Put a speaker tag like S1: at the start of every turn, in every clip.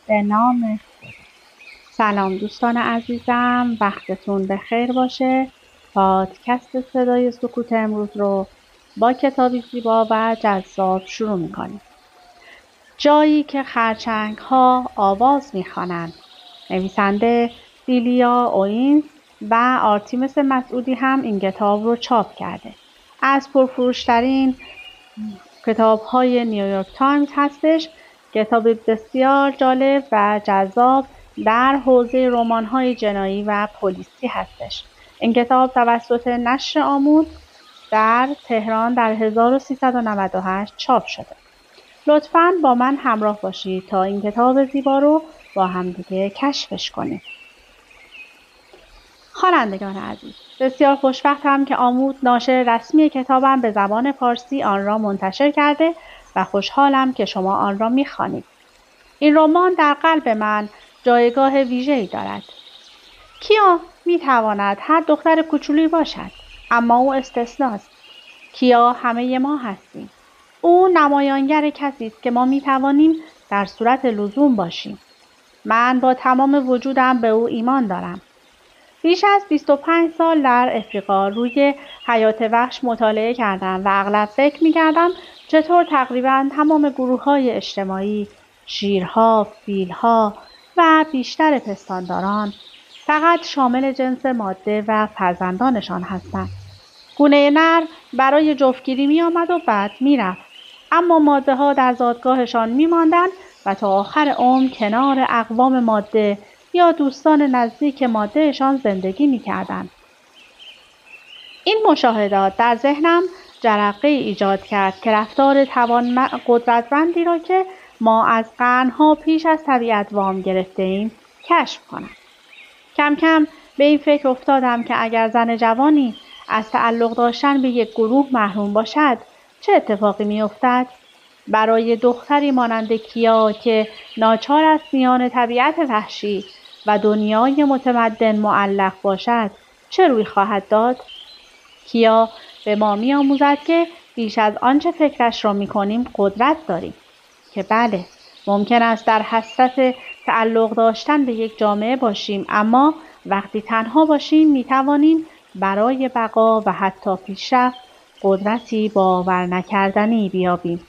S1: به نام سلام دوستان عزیزم، وقتتون بخیر باشه. پادکست صدای سکوت امروز رو با کتابی زیبا و جذاب شروع میکنیم. جایی که خرچنگ ها آواز میخوانند. نویسنده دیلیا اوینز و آرتیمس مسعودی هم این کتاب رو چاپ کرده. از پرفروشترین کتاب های نیویورک تایمز هستش. کتاب بسیار جالب و جذاب در حوزه رمان های جنایی و پلیسی هستش. این کتاب توسط نشر آموز در تهران در 1398 چاپ شده. لطفاً با من همراه باشید تا این کتاب زیبا رو با همدیگه کشفش کنیم. خوانندگان عزیز، بسیار خوشبختم که آموز ناشر رسمی کتابم به زبان فارسی آن را منتشر کرده و خوشحالم که شما آن را می‌خوانید. این رمان در قلب من جایگاه ویژه‌ای دارد. کیا می‌تواند هر دختر کوچولویی باشد، اما او استثناست. کیا همه ما هستیم. او نمایانگر کسی است که ما می‌توانیم در صورت لزوم باشیم. من با تمام وجودم به او ایمان دارم. بیش از 25 سال در افریقا روی حیات وحش مطالعه کردم و اغلب فکر می‌کردم چطور تقریباً تمام گروه‌های اجتماعی، شیرها، فیل‌ها و بیشتر پستانداران فقط شامل جنس ماده و فرزندانشان هستند. گونه نر برای جفتگیری می‌آمد و بعد می‌رفت، اما ماده‌ها در زادگاهشان می‌ماندند و تا آخر عمر کنار اقوام ماده یا دوستان نزدیک مادهشان زندگی می‌کردند. این مشاهدات در ذهنم جرقه ایجاد کرد که رفتار قدرتمندی را که ما از قرن‌ها پیش از طبیعت وام گرفته‌ایم کشف کنم. کم کم به این فکر افتادم که اگر زن جوانی از تعلق داشتن به یک گروه محروم باشد، چه اتفاقی می‌افتد؟ برای دختری مانند کیا که ناچار است میان طبیعت وحشی و دنیای متمدن معلق باشد، چه روی خواهد داد؟ کیا به ما می‌آموزد که بیش از آنچه فکرش را می‌کنیم قدرت داریم. که بله، ممکن است در حسرت تعلق داشتن به یک جامعه باشیم، اما وقتی تنها باشیم می‌توانیم برای بقا و حتی پیشرفت قدرتی باور نکردنی بیابیم.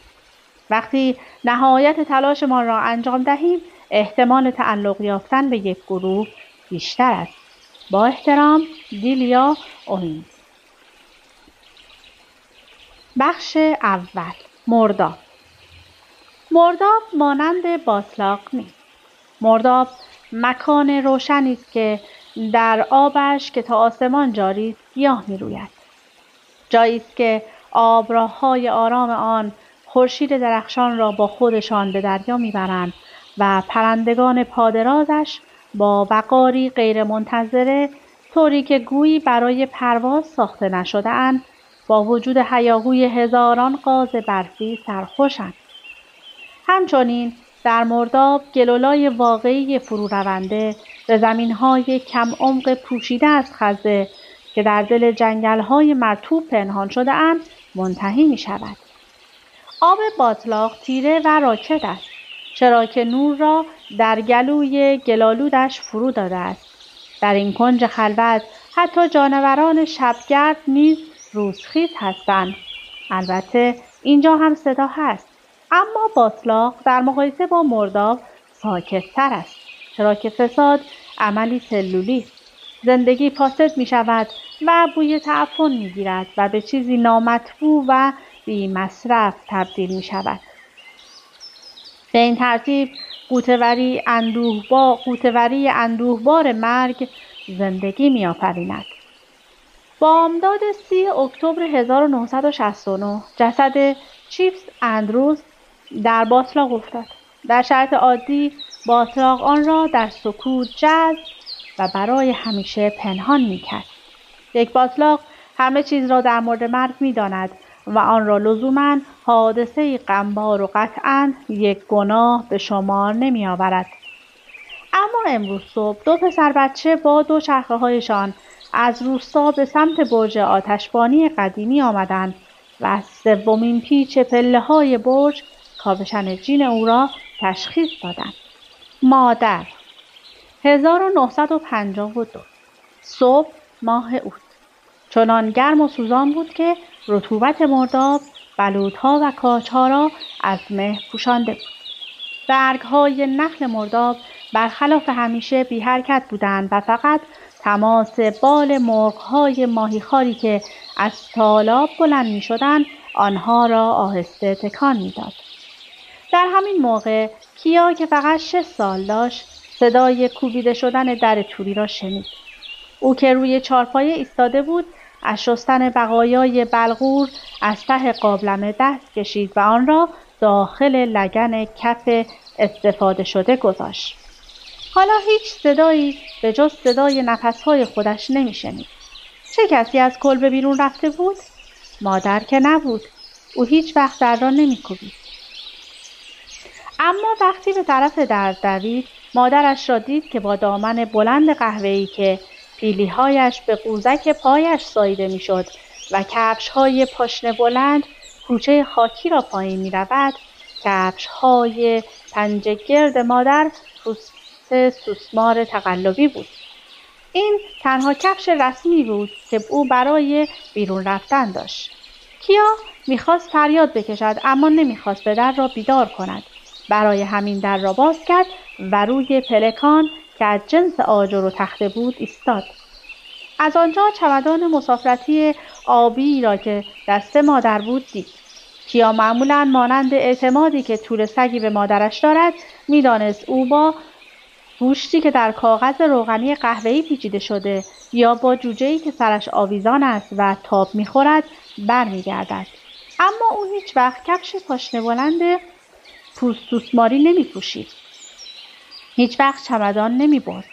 S1: وقتی نهایت تلاشمان را انجام دهیم، احتمال تعلق یافتن به یک گروه بیشتر است. با احترام، دیلیا اوینز. بخش اول. مرداب. مرداب مانند باتلاق نیست. مرداب مکان روشنی است که در آبش که تا آسمان جاری است گیاه می‌روید. جایی است که آبراه‌های آرام آن خورشید درخشان را با خودشان به دریا میبرند و پرندگان پادرازش با وقاری غیرمنتظره، طوری که گویی برای پرواز ساخته نشده‌اند، با وجود هیاهوی هزاران قاز برفی سرخوشند. همچنین در مرداب گلولای واقعی فرورونده به زمین‌های کم عمق پوشیده از خزه که در دل جنگل‌های مرطوب پنهان شده‌اند منتهی می‌شود. آب باتلاق تیره و راکد است، چرا که نور را در گلوی گلالودش فرو داده است. در این کنج خلوت حتی جانوران شبگرد نیز روزخیز هستند. البته اینجا هم صدا هست، اما باتلاق در مقایسه با مرداب ساکت‌تر است، چرا که فساد عملی سلولی است. زندگی فاسد می شود و بوی تعفن می گیرد و به چیزی نامطبوع و بی مصرف تبدیل می شود. به این ترتیب قوطه‌وری اندوهبار مرگ زندگی می آفریند. بامداد 30 اکتبر 1969 جسد چیپس اندروز در باتلاق افتاد. در شرایط عادی باتلاق آن را در سکوت جذب و برای همیشه پنهان می‌کرد. یک باتلاق همه چیز را در مورد مرگ می‌داند و آن را لزوماً حادثه‌ای غمبار و قطعاً یک گناه به شمار نمی‌آورد. اما امروز صبح 2 پسر بچه با دوچرخه‌هایشان از روستا به سمت برج آتشبانی قدیمی آمدند و از 3مین پیچ پله‌های برج کاوشن جین او را تشخیص دادند. مادر 1952 صبح ماه اوت چنان گرم و سوزان بود که رطوبت مرداب بلوط‌ها و کاج‌ها را از مه پوشانده بود. برگ‌های نخل مرداب برخلاف همیشه بی حرکت بودند و فقط تماس بال مرغ‌های ماهیخواری که از تالاب بلند می‌شدند آنها را آهسته تکان می‌داد. در همین موقع کیا که فقط 6 سال داشت صدای کوبیده شدن در توری را شنید. او که روی چارپایه ایستاده بود از شستن بقایای بلغور از ته قابلمه دست کشید و آن را داخل لگن کف استفاده شده گذاشت. حالا هیچ صدایی به جز صدای نفسهای خودش نمی‌شنید. چه کسی از کلبه بیرون رفته بود؟ مادر که نبود. او هیچ وقت در را نمی‌کوبید. اما وقتی به طرف در دوید مادرش را دید که با دامن بلند قهوه‌ای که پیلی‌هایش به قوزک پایش ساییده می‌شد و کفش‌های پاشنه بلند کوچه خاکی را پایین می‌رود. کفش‌های پنجه گرد مادر پوست سوسمار تقلبی بود. این تنها کفش رسمی بود که او برای بیرون رفتن داشت. کیا می‌خواست فریاد بکشد اما نمی‌خواست پدر را بیدار کند. برای همین در را باز کرد و روی پلکان که از جنس آجر و تخته بود ایستاد. از آنجا چمدان مسافرتی آبی را که دست مادر بود دید. کیا معمولاً مانند اعتمادی که طول سگی به مادرش دارد می‌دانست او با گوشتی که در کاغذ روغنی قهوه‌ای پیچیده شده یا با جوجه‌ای که سرش آویزان است و تاب می‌خورد برمیگردد. اما او هیچ وقت کفش پاشنه بلند پوست سوسماری نمی‌پوشید. هیچ وقت چمدان نمی‌برد.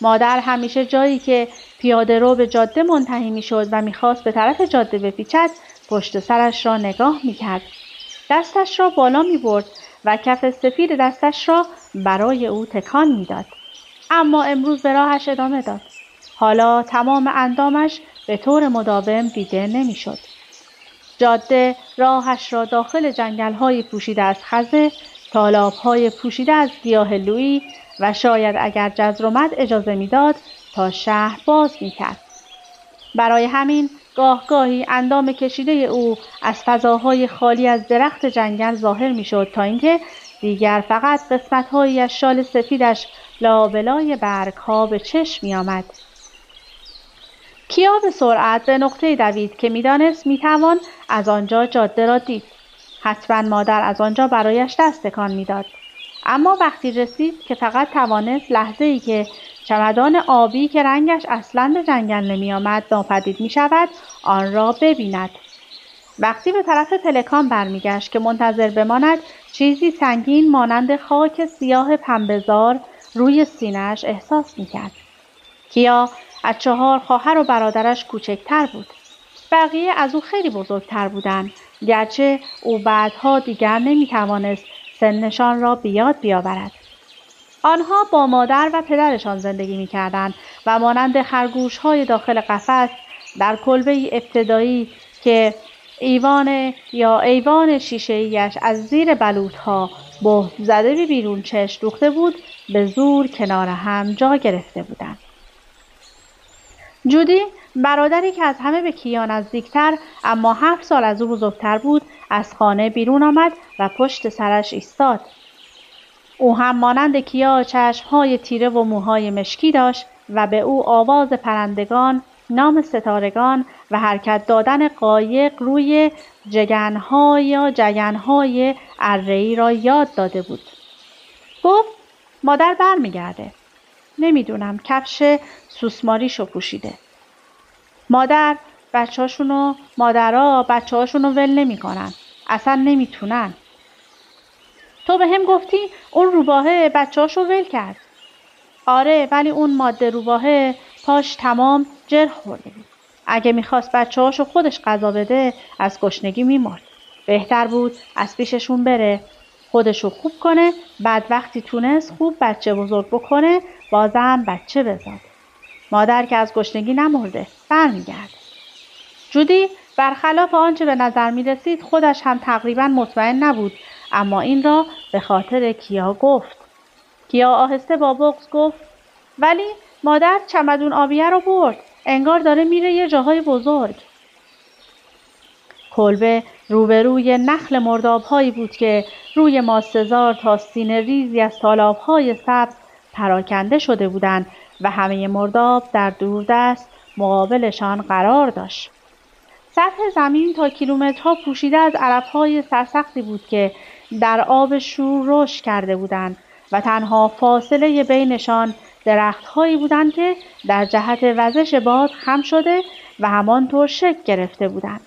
S1: مادر همیشه جایی که پیاده رو به جاده منتهی می‌شد و می‌خواست به طرف جاده بپیچد پشت سرش را نگاه می‌کرد. دستش را بالا می‌برد و کف سفید دستش را برای او تکان می‌داد. اما امروز به راهش ادامه داد. حالا تمام اندامش به طور مداوم دیده نمی‌شد. جاده راهش را داخل جنگل‌های پوشیده از خزه، تالاب‌های پوشیده از گیاه لویی و شاید اگر جزر و مد اجازه می‌داد تا شهر باز می‌کرد. برای همین گاهی اندام کشیده او از فضاهای خالی از درخت جنگل ظاهر می‌شد تا اینکه دیگر فقط قسمت‌هایی از شال سفیدش لابلای برگ‌ها به چشم می‌آمد. کیا به سرعت به نقطه‌ای دوید که می‌دانست می‌توان از آنجا جاده را دید. حتما مادر از آنجا برایش دست تکان می‌داد. اما وقتی رسید که فقط توانست لحظه‌ای که چمدان آبی که رنگش اصلاً به جنگل نمی‌آمد ناپدید می‌شود آن را ببیند. وقتی به طرف پلکان برمیگشت که منتظر بماند چیزی سنگین مانند خاک سیاه پنبه‌زار روی سینه‌اش احساس می‌کرد. کیا از 4 خواهر و برادرش کوچکتر بود. بقیه از او خیلی بزرگتر بودند، گرچه او بعدها دیگر نمی‌توانست سنشان را بیاد بیاورد. آنها با مادر و پدرشان زندگی می‌کردند و مانند خرگوش‌های داخل قفس در کلبه‌ای ابتدایی که ایوان شیشه‌ایش از زیر بلوط‌ها بهت زده به بیرون چشم دوخته بود به زور کنار هم جا گرفته بودند. جودی برادری که از همه به کیا نزدیکتر اما 7 سال از او بزرگتر بود از خانه بیرون آمد و پشت سرش ایستاد. او هم مانند کیا چشم‌های تیره و موهای مشکی داشت و به او آواز پرندگان، نام ستارگان و حرکت دادن قایق روی جگن‌های اره‌ای را یاد داده بود. گفت مادر برمیگرده. نمیدونم کفش سوسماریشو پوشیده. مادرها بچه‌هاشونو ول نمی‌کنن. اصلا نمیتونن. تو به هم گفتی اون روباهه بچه‌هاشو ول کرد. آره ولی اون ماده روباهه پاش تمام جر خورده بود. اگه میخواست بچه‌هاشو خودش غذا بده از گشنگی میمرد. بهتر بود از پیششون بره، خودشو خوب کنه، بعد وقتی تونست خوب بچه بزرگ بکنه بازم بچه بزاد. مادر که از گشنگی نمرده، برمیگرده. جودی برخلاف آنچه به نظر میرسید خودش هم تقریبا مطمئن نبود، اما این را به خاطر کیا گفت. کیا آهسته با بغض گفت: ولی مادر چمدون آبیه رو برد. انگار داره میره یه جاهای بزرگ. کلبه روبروی نخل مرداب‌هایی بود که روی ماستزار تا سینه ریزی از تالاب‌های سبز پراکنده شده بودند و همه مرداب در دوردست مقابلشان قرار داشت. سطح زمین تا کیلومترها پوشیده از علف‌های سرسختی بود که در آب شور رشد کرده بودند و تنها فاصله بینشان درخت‌هایی بودند که در جهت وزش باد خم شده و همانطور شکل گرفته بودند.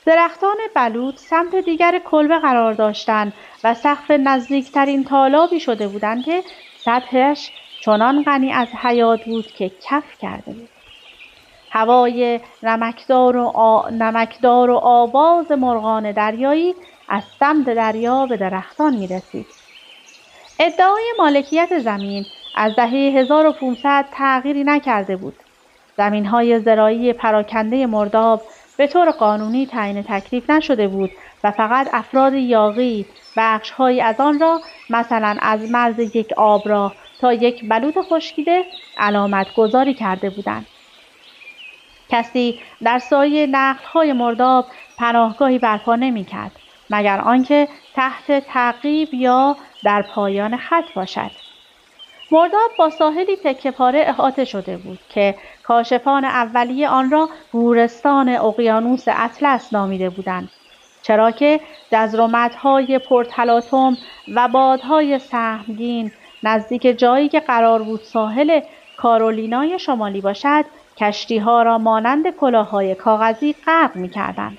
S1: درختان بلوط سمت دیگر کلبه قرار داشتند و سقف نزدیکترین تالابی شده بودند که سطحش چنان غنی از حیات بود که کف کرده بود. هوای نمکدار و آواز مرغان دریایی از سمت دریا به درختان می رسید. ادعای مالکیت زمین از دهه 1500 تغییری نکرده بود. زمین‌های زراعی پراکنده مرداب به طور قانونی تعیین تکلیف نشده بود و فقط افراد یاغی بخش‌هایی از آن را، مثلا از مرز یک آبراه تا یک بلوط خشکیده، علامت گذاری کرده بودند. کسی در سایه نخل‌های مرداب پناهگاهی برپا نمی‌کرد مگر آنکه تحت تعقیب یا در پایان خط باشد. مرداب با ساحلی تکه‌پاره احاطه شده بود که کاشفان اولیه آن را گورستان اقیانوس اطلس نامیده بودند، چرا که جزر پرتلاطم و بادهای سهمگین نزدیک جایی که قرار بود ساحل کارولینای شمالی باشد، کشتی‌ها را مانند کلاه‌های کاغذی غرق می‌کردند.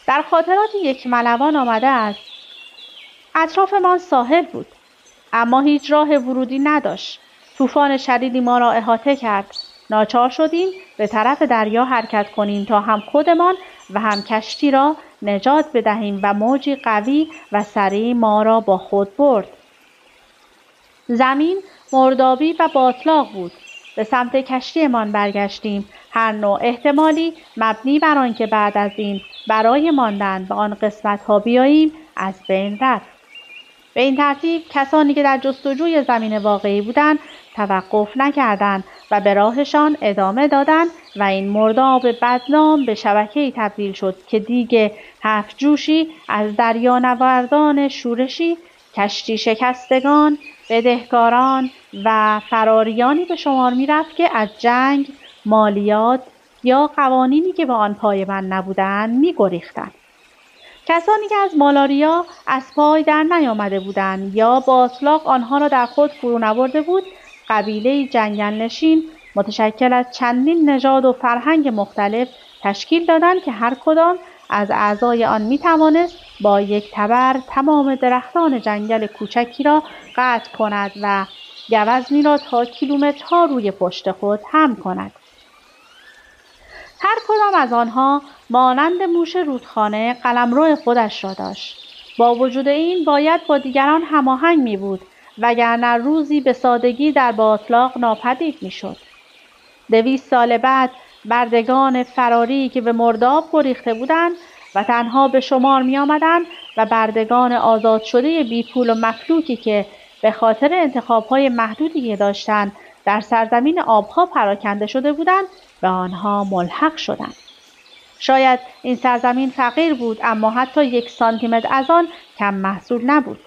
S1: در خاطرات یک ملوان آمده است: اطرافمان ساحل بود، اما هیچ راه ورودی نداشت. طوفان شدیدی ما را احاطه کرد. ناچار شدیم به طرف دریا حرکت کنیم تا هم خودمان و هم کشتی را نجات بدهیم و موجی قوی و سریع ما را با خود برد. زمین مردابی و باطلاق بود. به سمت کشتیمان برگشتیم. هر نوع احتمالی مبنی بر آنکه بعد از این برای ماندن به آن قسمت‌ها بیاییم از بین رفت. به این ترتیب کسانی که در جستجوی زمین واقعی بودند توقف نکردند و به راهشان ادامه دادند و این مرداب بدنام به شبکه‌ای تبدیل شد که دیگ 7 جوشی از دریانوردان شورشی، کشتی شکستگان، بدهکاران و فراریانی به شمار می‌رفت که از جنگ، مالیات یا قوانینی که به آن پایبند نبودند می‌گریختند. کسانی که از مالاریا از پای در نیامده بودند یا باطلاق آنها را در خود فرو نبرده بود، قبیله جنگل‌نشین متشکل از چندین نژاد و فرهنگ مختلف تشکیل دادند که هر کدام از اعضای آن می‌توانست با یک تبر تمام درختان جنگل کوچکی را قطع کند و گوزنی را تا کیلومترها روی پشت خود حمل کند. هر کدام از آنها مانند موش رودخانه قلمرو خودش را داشت. با وجود این باید با دیگران هماهنگ می بود وگرنه روزی به سادگی در باطلاق ناپدید می شد. 200 سال بعد بردگان فراری که به مرداب گریخته بودند و تنها به شمار می آمدند و بردگان آزاد شده بی پول و مفلوکی که به خاطر انتخاب‌های محدودی که داشتند در سرزمین آبها پراکنده شده بودند به آنها ملحق شدند. شاید این سرزمین فقیر بود اما حتی 1 سانتیمتر از آن کم محصول نبود.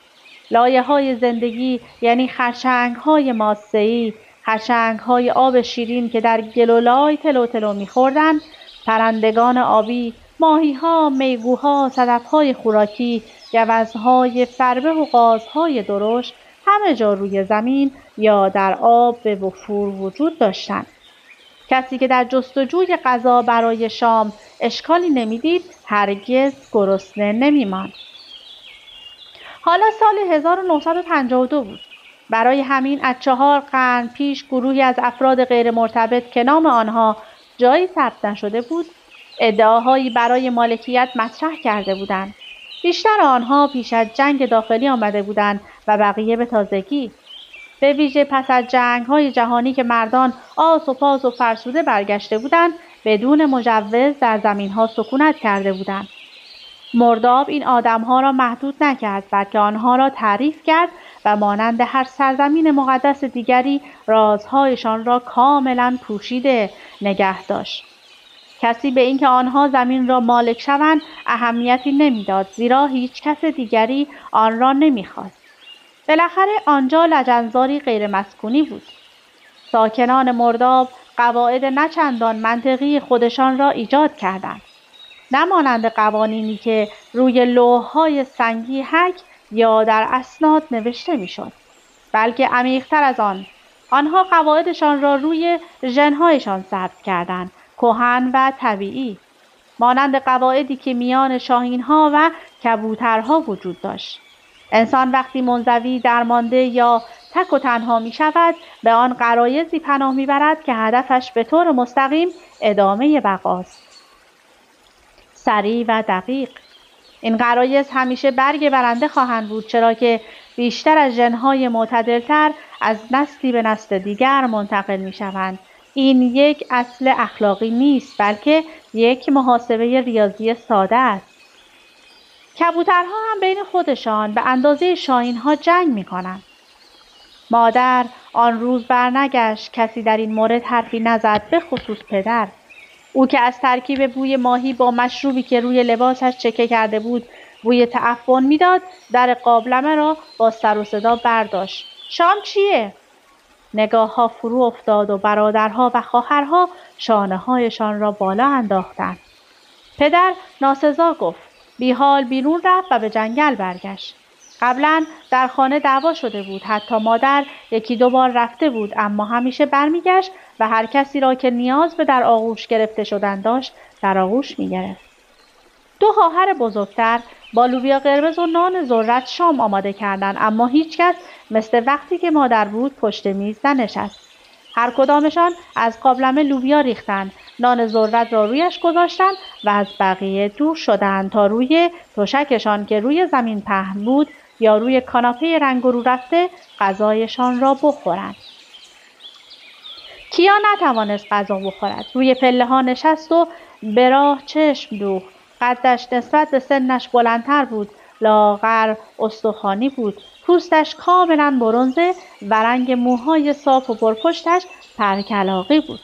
S1: لایه‌های زندگی یعنی خرچنگ‌های ماسه‌ای، خرچنگ‌های آب شیرین که در گلولای تلو تلو می‌خوردند، پرندگان آبی، ماهی‌ها، میگوها، صدف‌های خوراکی، گوزن‌های فربه و قازهای درشت همه جا روی زمین یا در آب به وفور وجود داشتند. کسی که در جستجوی غذا برای شام اشکالی نمیدید هرگز گرسنه نمیماند. حالا سال 1952 بود. برای همین از 4 قرن پیش گروهی از افراد غیر مرتبط که نام آنها جایی ثبت نشده بود ادعاهایی برای مالکیت مطرح کرده بودند. بیشتر آنها پیش از جنگ داخلی آمده بودند و بقیه به تازگی. به ویژه پس از جنگ‌های جهانی که مردان آس و پاس و فرسوده برگشته بودند بدون مجوز در زمین‌ها سکونت کرده بودند. مرداب این آدم‌ها را محدود نکرد بلکه آنها را تعریف کرد و مانند هر سرزمین مقدس دیگری رازهایشان را کاملا پوشیده نگه داشت. کسی به اینکه آنها زمین را مالک شوند اهمیتی نمیداد، زیرا هیچ کس دیگری آن را نمیخواست. بالاخره آنجا لجنزاری غیر مسکونی بود. ساکنان مرداب قواعد نچندان منطقی خودشان را ایجاد کردند. نه مانند قوانینی که روی لوح‌های سنگی حک یا در اسناد نوشته میشد، بلکه عمیق‌تر از آن، آنها قواعدشان را روی ژن‌هایشان ثبت کردند، کهن و طبیعی، مانند قواعدی که میان شاهین‌ها و کبوترها وجود داشت. انسان وقتی منزوی، درمانده یا تک و تنها می شود، به آن غرایزی پناه می برد که هدفش به طور مستقیم ادامه بقاست. سریع و دقیق. این غرایز همیشه برگ برنده خواهند بود، چرا که بیشتر از ژن‌های معتدل‌تر از نسلی به نسل دیگر منتقل می شوند. این یک اصل اخلاقی نیست، بلکه یک محاسبه ریاضی ساده است. کبوترها هم بین خودشان به اندازه شاهین‌ها جنگ می‌کنند. مادر آن روز برنگشت، کسی در این مورد حرفی نزد، به خصوص پدر. او که از ترکیب بوی ماهی با مشروبی که روی لباسش چکه کرده بود بوی تعفن میداد، در قابلمه را با سر و صدا برداشت. شام چیه؟ نگاه‌ها فرو افتاد و برادرها و خواهرها شانه‌هایشان را بالا انداختند. پدر ناسزا گفت. بیحال بیرون رفت و به جنگل برگشت. قبلا در خانه دعوا شده بود. حتی مادر یکی دو بار رفته بود، اما همیشه برمیگشت و هر کسی را که نیاز به در آغوش گرفته شدن داشت در آغوش میگرفت. دو خواهر بزرگتر با لوبیا قرمز و نان ذرت شام آماده کردند، اما هیچ کس مثل وقتی که مادر بود پشت میز ننشست. هر کدامشان از قابلمه لوبیا ریختند، نان ذرت را رویش گذاشتند و از بقیه دور شدند تا روی تشکشان که روی زمین پهن بود یا روی کاناپه رنگ رو رفته غذایشان را بخورند. کیا نتوانست غذا بخورد. روی پله ها نشست و به راه چشم دوخت. قدش نسبت به سنش بلندتر بود، لاغر استخوانی بود، پوستش کاملا برنزه و رنگ موهای صاف و پرپشتش پرکلاغی بود.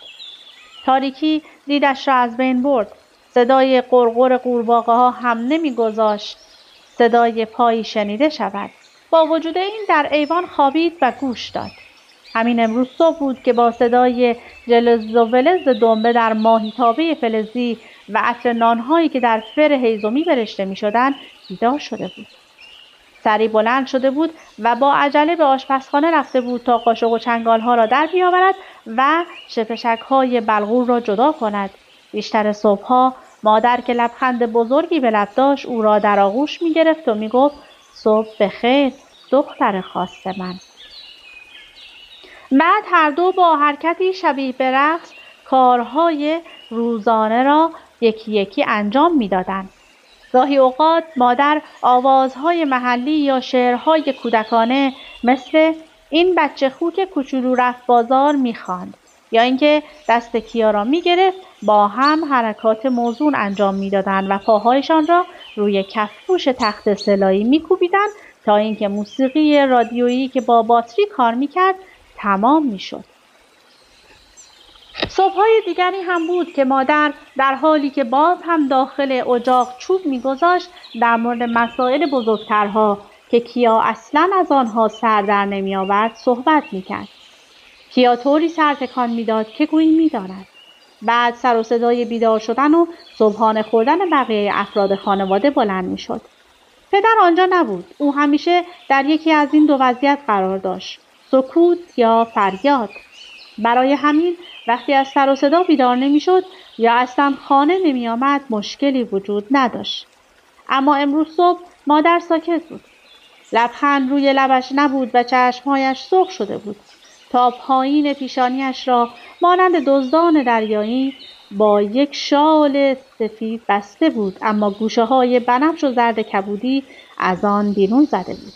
S1: تاریکی دیدش را از بین برد. صدای قرقر قورباغه ها هم نمیگذاشت صدای پایی شنیده شود. با وجود این در ایوان خوابید و گوش داد. همین امروز صبح بود که با صدای جلز و ولز دنبه در ماهیتابه فلزی و عطر نانهایی که در فر هیزمی برشته می شدن بیدار شده بود. سری بلند شده بود و با عجله به آشپزخانه رفته بود تا قاشق و چنگالها را در بیاورد و شپشک‌های بلغور را جدا کند. بیشتر صبحها مادر که لبخند بزرگی به لب داشت او را در آغوش می گرفت و می گفت صبح بخیر دختر خاص من. بعد هر دو با حرکتی شبیه به رقص کارهای روزانه را یکی یکی انجام می دادند. گاهی اوقات مادر آوازهای محلی یا شعرهای کودکانه مثل این بچه خوک کوچولو رفت بازار می‌خواند، یا اینکه دست کیا را می‌گرفت با هم حرکات موزون انجام می‌دادند و پاهایشان را روی کفپوش تخت سلایی می‌کوبیدند تا اینکه موسیقی رادیویی که با باتری کار می‌کرد تمام می‌شد. صبح‌های دیگری هم بود که مادر در حالی که باز هم داخل اجاق چوب می‌گذاشت در مورد مسائل بزرگترها که کیا اصلاً از آنها سر در نمی‌آورد صحبت می‌کرد. کیا طوری سر تکان می‌داد که گویی می‌داند. بعد سر و صدای بیدار شدن و صبحانه خوردن بقیه افراد خانواده بلند می‌شد. پدر آنجا نبود. او همیشه در یکی از این دو وضعیت قرار داشت: سکوت یا فریاد. برای همین وقتی از سر و صدا بیدار نمی‌شد یا اصلا خانه نمی‌آمد مشکلی وجود نداشت. اما امروز صبح مادر ساکت بود. لبخند روی لبش نبود و چشمهایش سرخ شده بود. تا پایین پیشانیش را مانند دزدان دریایی با یک شال سفید بسته بود، اما گوشه‌های بنفش و زرد کبودی از آن بیرون زده بود.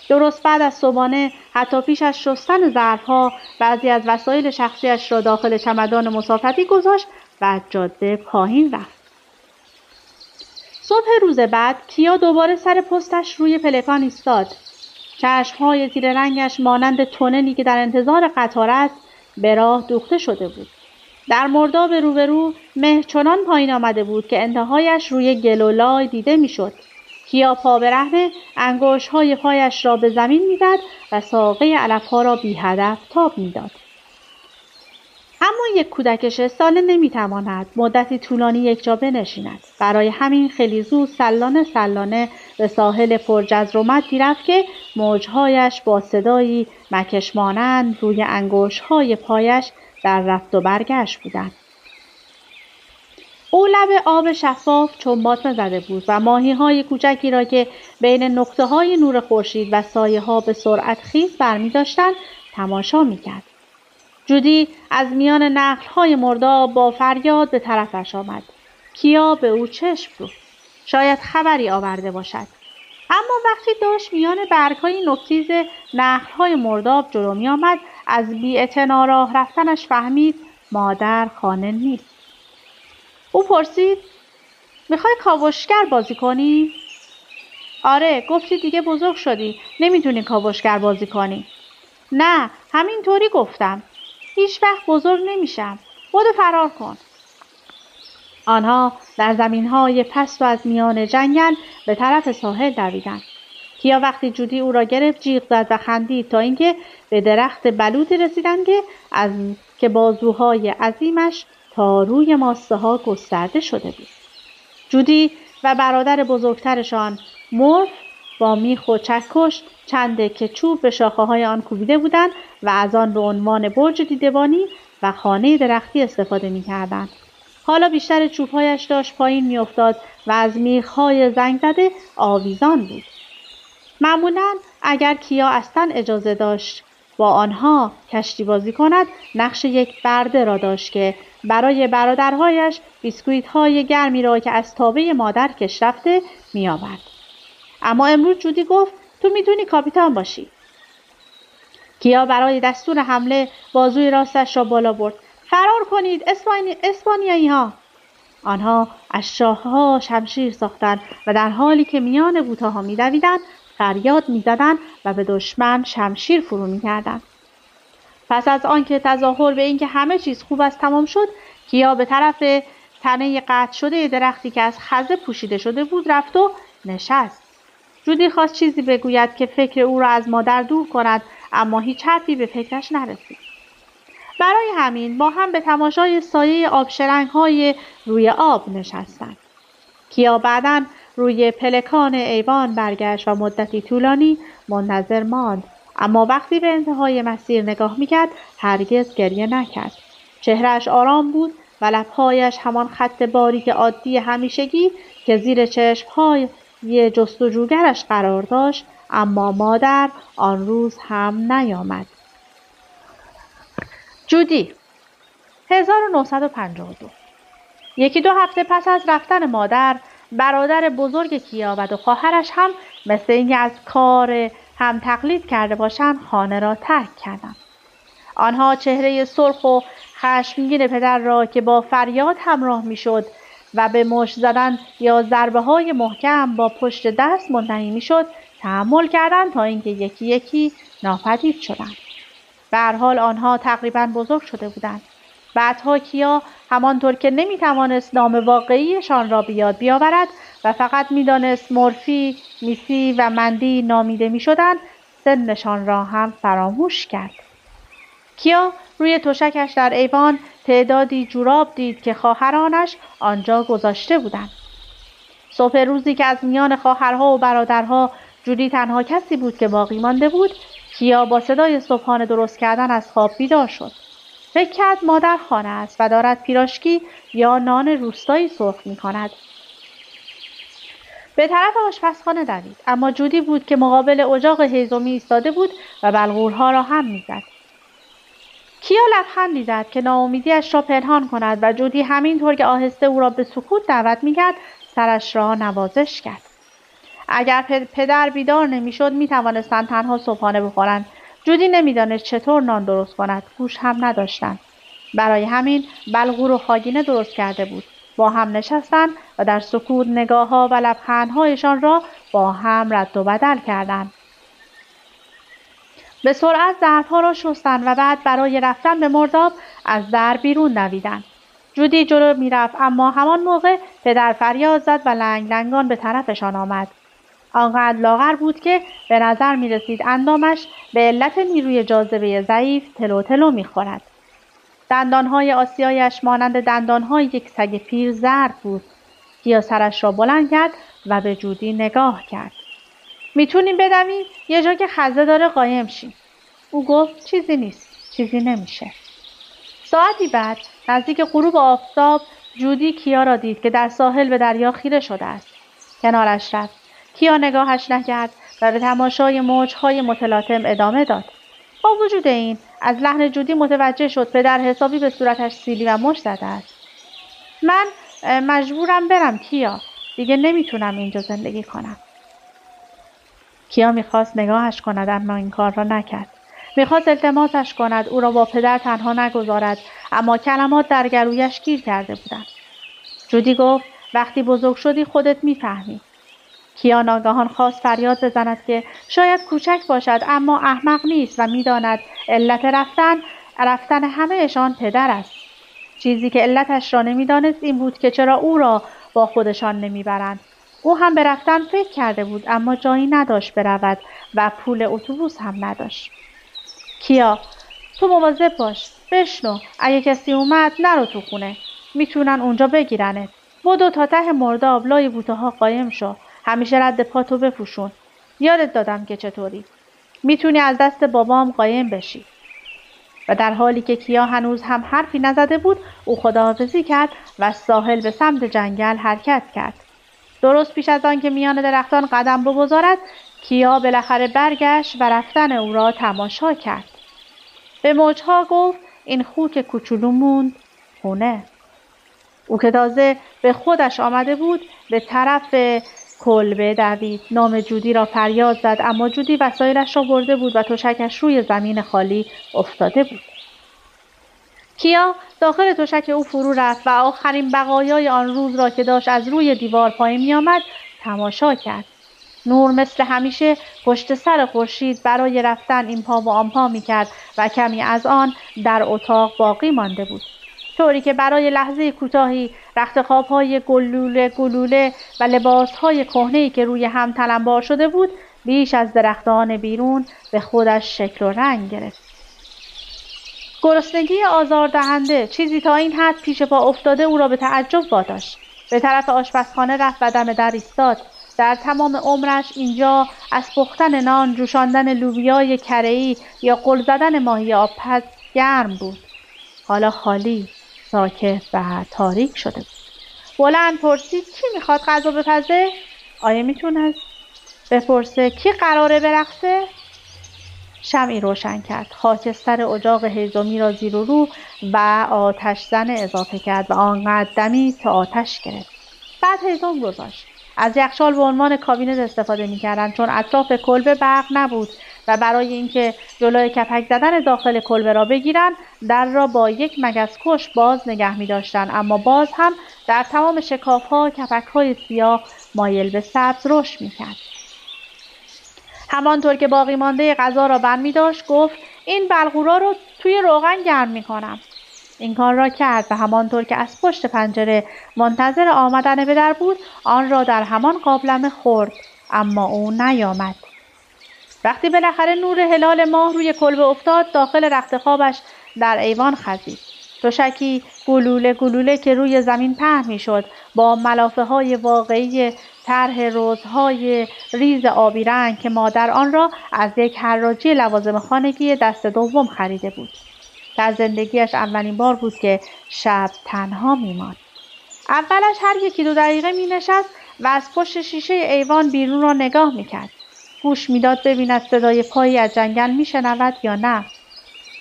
S1: درست بعد از صبحانه حتی پیش از شستن ظرف‌ها بعضی از وسایل شخصیش را داخل چمدان مسافرتی گذاشت و از جاده پایین رفت. صبح روز بعد کیا دوباره سر پستش روی پلکان ایستاد. چشم‌های زیر رنگش مانند تونلی که در انتظار قطار است به راه دوخته شده بود. در مرداب روبرو مه چنان پایین آمده بود که انتهایش روی گل و لای دیده میشد. کیا پا برهنه انگشت‌های پایش را به زمین میزد و ساقه علف‌ها را بی هدف تاب میداد. اما یک کودک 6 ساله نمیتواند مدتی طولانی یکجا بنشیند. برای همین خیلی زود سلانه به ساحل پرجزر و مدی رفت که موجهایش با صدایی مکش مانند روی انگشت‌های پایش در رفت و برگشت بودند. او لب آب شفاف چنباتمه زده بود و ماهی‌های کوچکی را که بین نقطه‌های نور خورشید و سایه‌ها به سرعت خیز برمی‌داشتند تماشا می‌کرد. جودی از میان نخل‌های مرداب با فریاد به طرفش آمد. کیا به او چشم دوخت. شاید خبری آورده باشد. اما وقتی داشت میان برگ‌های نوک‌تیز نخل‌های مرداب جلو می‌آمد، از بی‌اعتنا راه رفتنش فهمید مادر خانه نیست. او پرسید: میخوای کاوشگر بازی کنی؟ آره، گفتی دیگه بزرگ شدی، نمیتونی کاوشگر بازی کنی. نه، همینطوری گفتم. هیچ وقت بزرگ نمیشم. بدو فرار کن. آنها در زمینهای پست و از میان جنگل به طرف ساحل دویدند. کیا وقتی جودی او را گرفت جیغ زد و خندید تا اینکه به درخت بلوطی رسیدند که بازوهای عظیمش تا روی ماسه ها گسترده شده بود. جودی و برادر بزرگترشان مورف با میخ و چکش چند که چوب به شاخه های آن کوبیده بودند و از آن به عنوان برج دیدبانی و خانه درختی استفاده می کردند. حالا بیشتر چوبهایش داشت پایین می افتاد و از میخهای زنگ زده آویزان بود. معمولاً اگر کیا اصلا اجازه داشت با آنها کشتی بازی کند، نقش یک برده را داشت که برای برادرهایش بیسکویت‌های گرمی را که از تابه مادر کش رفته می آورد. اما امروز جودی گفت تو میتونی کاپیتان باشی. کیا برای دستور حمله بازوی راستش را بالا برد. فرار کنید اسپانیایی ها. آنها از شاخه‌ها شمشیر ساختند و در حالی که میان بوته‌ها می‌دویدند فریاد می‌زدند و به دشمن شمشیر فرو می‌کردند. پس از آنکه تظاهر به اینکه همه چیز خوب است تمام شد، کیا به طرف تنه قطع شده درختی که از خزه پوشیده شده بود رفت و نشست. جودی خواست چیزی بگوید که فکر او را از مادر دور کند، اما هیچ حرفی به فکرش نرسید. برای همین با هم به تماشای سایه آبشرنگ‌های روی آب نشستند. کیا بعداً روی پلکان ایوان برگشت و مدتی طولانی منتظر ماند، اما وقتی به انتهای مسیر نگاه می‌کرد هرگز گریه نکرد. چهرهش آرام بود و لب‌هایش همان خط باریک عادی همیشگی که زیر چشم‌های جستجوگرش قرار داشت، اما مادر آن روز هم نیامد. جودی 1952 یکی دو هفته پس از رفتن مادر، برادر بزرگ کیا و دو خواهرش هم مثل اینکه از کار هم تقلید کرده باشند خانه را ترک کردند. آنها چهره سرخ و خشمگین پدر را که با فریاد همراه میشد و به مشت زدن یا ضربه های محکم با پشت دست منتهی میشد تحمل کردند تا اینکه یکی یکی ناپدید شدند. به هر حال آنها تقریبا بزرگ شده بودند. بعدها کیا همانطور که نمیتوانست نام واقعیشان را بیاد بیاورد و فقط میدانست مورفی، میسی و مندی نامیده میشدند، سنشان را هم فراموش کرد. کیا روی تشکش در ایوان تعدادی جوراب دید که خواهرانش آنجا گذاشته بودند. صبح روزی که از میان خواهرها و برادرها جودی تنها کسی بود که باقی مانده بود، کیا با صدای صبحانه درست کردن از خواب بیدار شد. فکر کرد مادر خانه است و دارد پیراشکی یا نان روستایی سرخ می کند. به طرف آشپزخانه دوید، اما جودی بود که مقابل اجاق هیزمی ایستاده بود و بلغورها را هم می زد. کیا لبخندی زد که ناامیدیش را پنهان کند و جودی همینطور که آهسته او را به سکوت دعوت می کرد سرش را نوازش کرد. اگر پدر بیدار نمی شد می توانستند تنها صبحانه بخورند. جودی نمیدانست چطور نان درست کند، گوش هم نداشتند. برای همین بلغور و خاگینه درست کرده بود. با هم نشستند و در سکوت نگاه‌ها و لبخندهایشان را با هم رد و بدل کردند. به سرعت ظرفها را شستند و بعد برای رفتن به مرداب از در بیرون دویدند. جودی جلو میرفت، اما همان موقع پدر فریاد زد و لنگ لنگان به طرفشان آمد. آنقدر لاغر بود که به نظر می رسید اندامش به علت نیروی جاذبه ضعیف تلو تلو می خورد. دندانهای آسیایش مانند دندانهای یک سگ پیر زرد بود. کیا سرش را بلند کرد و به جودی نگاه کرد. میتونیم بدویم؟ یه جا که خزه داره قایم شیم. او گفت چیزی نیست، چیزی نمیشه. ساعتی بعد نزدیک غروب آفتاب جودی کیا را دید که در ساحل به دریا خیره شده است. کنارش رفت. کیا نگاهش نکرد و به تماشای موجهای متلاطم ادامه داد. با وجود این از لحن جودی متوجه شد پدر حسابی به صورتش سیلی و مشت زده است. من مجبورم برم کیا، دیگه نمیتونم اینجا زندگی کنم. کیا میخواست نگاهش کند اما این کار را نکرد. میخواست التماسش کند او را با پدر تنها نگذارد، اما کلمات در گلویش گیر کرده بودند. جودی گفت وقتی بزرگ شدی خودت میفهمی. کیا ناگهان خواست فریاد بزند که شاید کوچک باشد اما احمق نیست و میداند علت رفتن همهشان پدر است. چیزی که علتش را نمیدانست این بود که چرا او را با خودشان نمیبرند. او هم به رفتن فکر کرده بود اما جایی نداشت برود و پول اتوبوس هم نداشت. کیا، تو مواظب باش. بشنو، اگه کسی اومد نرو تو خونه. میتونن اونجا بگیرنت. بدو تا ته مرداب لای بوته ها قایم شو. همیشه رد پاتو بپوشون. یادت دادم که چطوری. میتونی از دست بابام قایم بشی. و در حالی که کیا هنوز هم حرفی نزده بود او خداحافظی کرد و از ساحل به سمت جنگل حرکت کرد. درست پیش از آن که میان درختان قدم بگذارد کیا بالاخره برگشت و رفتن او را تماشا کرد. به موجها گفت این خوک کوچولو موند خونه. او که تازه به خودش آمده بود به طرف کلبه دوید. نام جودی را فریاد زد اما جودی وسایلش را برده بود و تشکش روی زمین خالی افتاده بود. کیا داخل تشک او فرو رفت و آخرین بقایای آن روز را که داشت از روی دیوار پایین می آمد تماشا کرد. نور مثل همیشه پشت سر خورشید برای رفتن این پا و آن پا می کرد و کمی از آن در اتاق باقی مانده بود. طوری که برای لحظه کوتاهی رخت خواب‌های گلوله و لباس‌های کهنه‌ای که روی هم تلمبار شده بود بیش از درختان بیرون به خودش شکل و رنگ گرفت. گرسنگی آزاردهنده چیزی تا این حد پیش پا افتاده او را به تعجب واداشت. به طرف آشپزخانه رفت و دم در ایستاد. در تمام عمرش اینجا از پختن نان، جوشاندن لوبیای کره‌ای یا قل زدن ماهی آبپز گرم بود. حالا خالی، ساکت و تاریک شده بود. بلند پرسید کی میخواد غذا بپزه؟ آیا میتونه بپرسه کی قراره برقصه؟ شمعی روشن کرد. خاکستر اجاق هیزمی را زیر و رو و آتش زن اضافه کرد و آنقدر دمید تا آتش گرفت. بعد هیزم گذاشت. از یخچال به عنوان کابینت استفاده می‌کردند چون اطراف کلبه برق نبود و برای اینکه جلوی کپک زدن داخل کلبه را بگیرند در را با یک مگس کش باز نگه می‌داشتند، اما باز هم در تمام شکاف‌ها کپک‌های سیاه مایل به سبز رشد می‌کرد. همانطور که باقی مانده غذا را برمی‌داشت گفت این بلغورا رو توی روغن گرم می‌کنم. این کار را کرد و همانطور که از پشت پنجره منتظر آمدن پدر بود آن را در همان قابلمه خورد، اما او نیامد. وقتی بالاخره نور هلال ماه روی کلبه افتاد داخل رخت خوابش در ایوان خزید. تشکی گلوله که روی زمین پهن می‌شد با ملافه‌های واقعی طرح روزهای ریز آبی رنگ که مادر آن را از یک حراجی لوازم خانگی دست دوم خریده بود. در زندگیش اولین بار بود که شب تنها می‌ماند. اولش هر 1-2 دقیقه می‌نشست و از پشت شیشه ایوان بیرون را نگاه می‌کرد. گوش می‌داد ببیند صدای پایی از جنگل می‌شنود یا نه.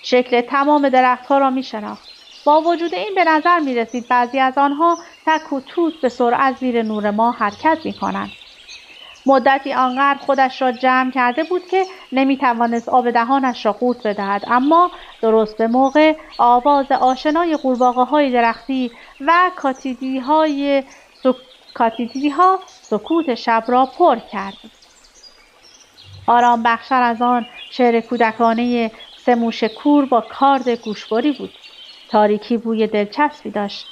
S1: شکل تمام درخت‌ها را می‌شناخت. با وجود این به نظر می‌رسید بعضی از آنها تک و توت به سرعت زیر نور ماه حرکت می‌کنند. مدتی آنقدر خودش را جمع کرده بود که نمی‌توانست آب دهانش را قورت بدهد، اما درست به موقع آواز آشنای قورباغه‌های درختی و کاتیدی‌ها سکوت شب را پر کرد. آرام بخشتر از آن شعر کودکانه سموش کور با کارد گوشبری بود. تاریکی بوی دلچسبی داشت.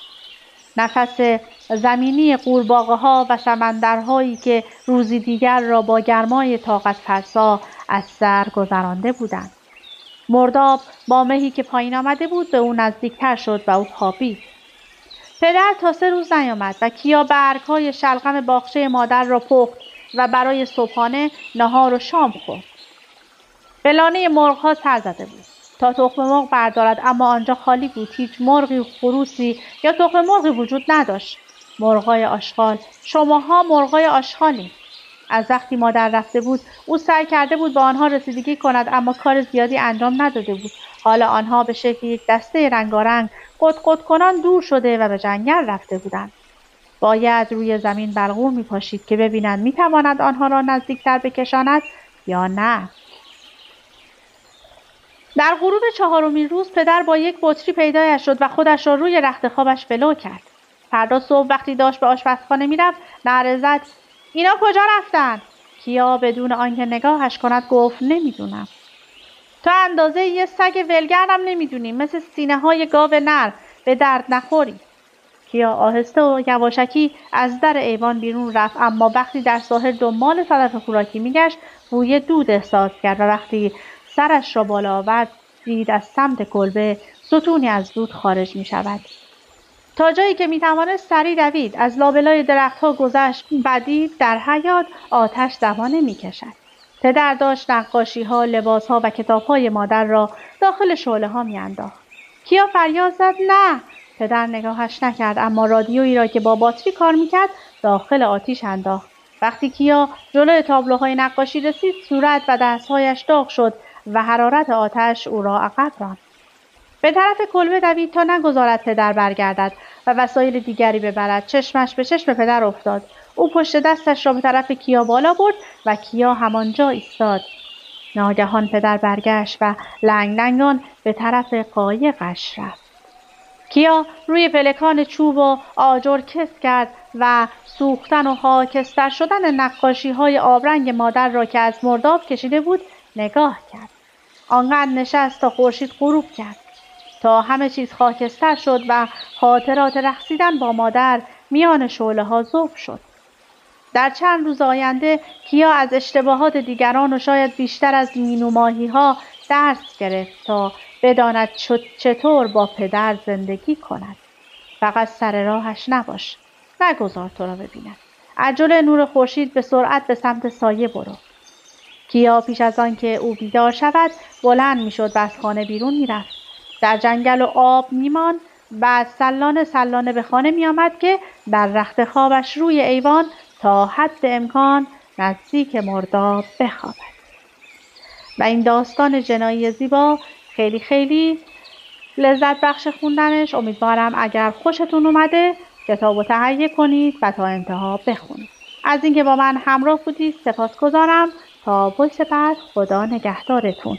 S1: نفس زمینی قورباغه‌ها و سمندرهایی که روزی دیگر را با گرمای طاقت فرسا از سر گذرانده بودند. مرداب با مهی که پایین آمده بود به او نزدیکتر شد و او خوابید. پدر تا 3 روز نیامد و کیا برگ‌های شلغم باغچه مادر را پخت و برای صبحانه نهار و شام خورد. به لانه مرغ‌ها سر زده بود تا تخم مرغ بردارد، اما آنجا خالی بود. هیچ مرغی، خروسی یا تخم مرغی وجود نداشت. مرغای آشغال، شماها مرغای آشغالید. از وقتی مادر رفته بود او سعی کرده بود با آنها رسیدگی کند، اما کار زیادی انجام نداده بود. حالا آنها به شکل یک دسته رنگارنگ قد کنان دور شده و به جنگل رفته بودند. باید روی زمین بلغور می‌پاشید که ببینند می‌تواند آنها را نزدیکتر بکشاند یا نه. در غروب 4مین روز پدر با یک بطری پیدایش شد و خودش را روی رخت خوابش ولو کرد. فردا صبح وقتی داشت به آشپزخانه میرفت نعره زد: اینا کجا رفتن؟ کیا بدون آنکه نگاهش کند گفت: نمیدونم. تو اندازه یه سگ ولگردم نمیدونی، مثل سینه های گاو نر، به درد نخوری. کیا آهسته و یواشکی از در ایوان بیرون رفت، اما وقتی در ساحل دنبال صدف خوراکی میگشت بوی دود احساس کرد و وقتی سرش را بالا آورد دید از سمت کلبه ستونی از دود خارج می شود. تا جایی که می توانست سریع دوید، از لابلای درختها گذشت و دید در حیاط آتش زبانه می کشد. پدر داشت نقاشی‌ها، لباس‌ها و کتاب‌های مادر را داخل شعله‌ها می‌انداخت. کیا فریاد زد: نه! پدر نگاهش نکرد، اما رادیویی را که با باتری کار می‌کرد داخل آتش انداخت. وقتی کیا جلوی تابلوهای نقاشی رسید صورت و دست‌هایش داغ شد و حرارت آتش او را عقب راند. به طرف کلبه دوید تا نگذارد پدر برگردد و وسایل دیگری ببرد. چشمش به چشم پدر افتاد. او پشت دستش را به طرف کیا بالا برد و کیا همانجا ایستاد. ناگهان پدر برگشت و لنگ لنگان به طرف قایقش رفت. کیا روی پلکان چوب و آجر کس کرد و سوختن و خاکستر شدن نقاشی‌های آبرنگ مادر را که از مرداب کشیده بود نگاه کرد. آنقدر نشست تا خورشید غروب کرد، تا همه چیز خاکستر شد و خاطرات رقصیدن با مادر میان شعله‌ها ذوب شد. در چند روز آینده کیا از اشتباهات دیگران و شاید بیشتر از مین و ماهی‌ها درس گرفت تا بداند چطور با پدر زندگی کند. فقط سر راهش نباش، نگذار تو را ببیند. از جلوی نور خورشید به سرعت به سمت سایه برو. کیا پیش از آن که او بیدار شود بلند میشد و از خانه بیرون میرفت. در جنگل و آب میماند. بعد سلانه به خانه میآمد که در رخت خوابش روی ایوان تا حد امکان نزدیک مرداب بخوابد. و این داستان جنایی زیبا خیلی خیلی لذت بخش خوندنش. امیدوارم اگر خوشتون اومده کتابو تهیه کنید و تا انتها بخونید. از اینکه با من همراه بودید سپاسگزارم. تا پشت بعد، خدا نگهدارتون.